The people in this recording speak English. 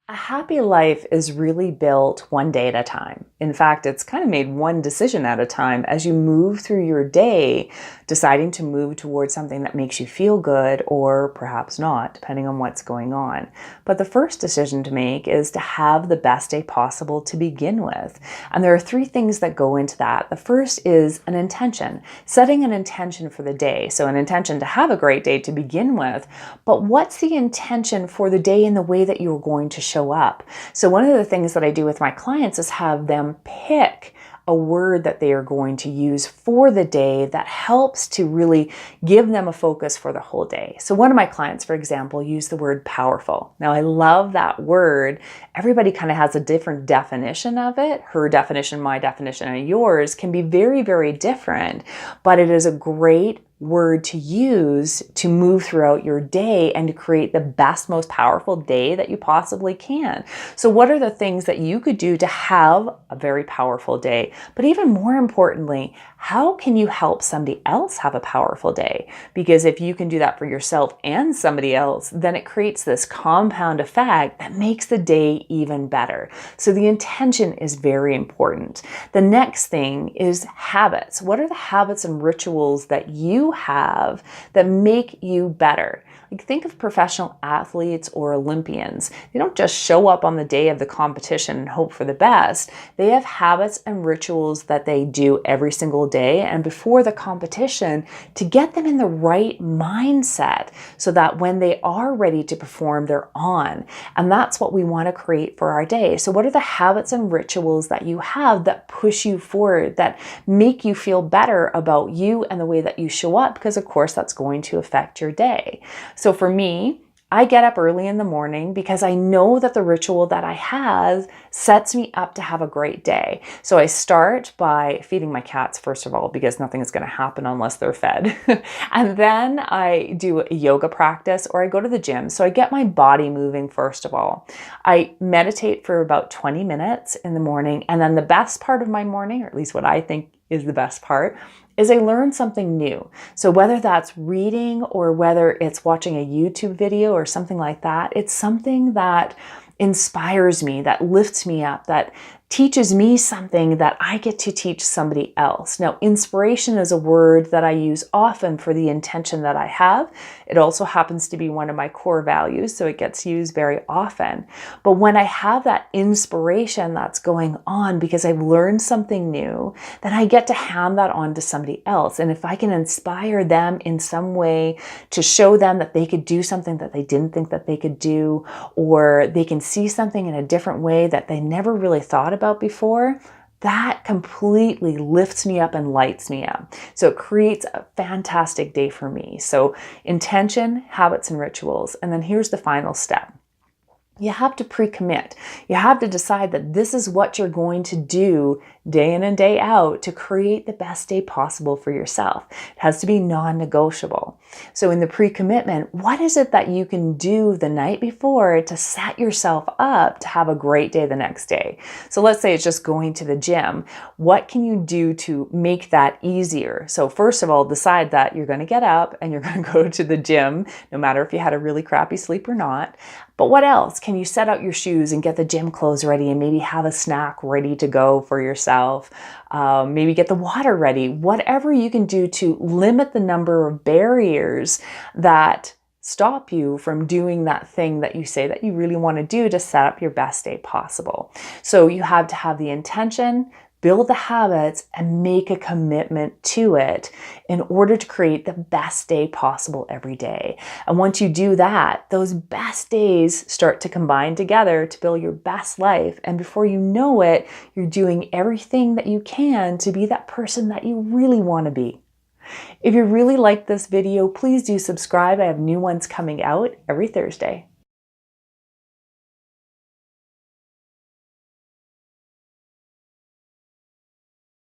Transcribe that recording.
A happy life is really built one day at a time. In fact, it's kind of made one decision at a time as you move through your day, deciding to move towards something that makes you feel good or perhaps not, depending on what's going on. But the first decision to make is to have the best day possible to begin with. And there are three things that go into that. The first is an intention, setting an intention for the day. So an intention to have a great day to begin with, but what's the intention for the day in the way that you're going to show up? So one of the things that I do with my clients is have them pick a word that they are going to use for the day that helps to really give them a focus for the whole day. So one of my clients, for example, used the word powerful. Now I love that word. Everybody kind of has a different definition of it. Her definition, my definition, and yours can be very, very different, but it is a great word to use to move throughout your day and to create the best, most powerful day that you possibly can. So what are the things that you could do to have a very powerful day? But even more importantly, how can you help somebody else have a powerful day? Because if you can do that for yourself and somebody else, then it creates this compound effect that makes the day even better. So the intention is very important. The next thing is habits. What are the habits and rituals that you have that make you better? Like think of professional athletes or Olympians. They don't just show up on the day of the competition and hope for the best. They have habits and rituals that they do every single day and before the competition to get them in the right mindset so that when they are ready to perform, they're on. And that's what we want to create for our day. So what are the habits and rituals that you have that push you forward, that make you feel better about you and the way that you show up? Because of course that's going to affect your day. So for me, I get up early in the morning because I know that the ritual that I have sets me up to have a great day. So I start by feeding my cats, first of all, because nothing is going to happen unless they're fed. And then I do a yoga practice or I go to the gym. So I get my body moving, first of all. I meditate for about 20 minutes in the morning. And then the best part of my morning, or at least what I think is the best part, is I learn something new. So whether that's reading or whether it's watching a YouTube video or something like that, it's something that inspires me, that lifts me up, that teaches me something that I get to teach somebody else. Now, inspiration is a word that I use often for the intention that I have. It also happens to be one of my core values, so it gets used very often. But when I have that inspiration that's going on because I've learned something new, then I get to hand that on to somebody else. And if I can inspire them in some way to show them that they could do something that they didn't think that they could do, or they can see something in a different way that they never really thought about before, that completely lifts me up and lights me up. So it creates a fantastic day for me. So intention, habits, and rituals. And then here's the final step. You have to pre-commit. You have to decide that this is what you're going to do day in and day out to create the best day possible for yourself. It has to be non-negotiable. So in the pre-commitment, what is it that you can do the night before to set yourself up to have a great day the next day? So let's say it's just going to the gym. What can you do to make that easier? So first of all, decide that you're going to get up and you're going to go to the gym, no matter if you had a really crappy sleep or not. But what else? Can you set out your shoes and get the gym clothes ready and maybe have a snack ready to go for yourself? Maybe get the water ready. Whatever you can do to limit the number of barriers that stop you from doing that thing that you say that you really want to do to set up your best day possible. So you have to have the intention, build the habits, and make a commitment to it in order to create the best day possible every day. And once you do that, those best days start to combine together to build your best life. And before you know it, you're doing everything that you can to be that person that you really want to be. If you really like this video, please do subscribe. I have new ones coming out every Thursday.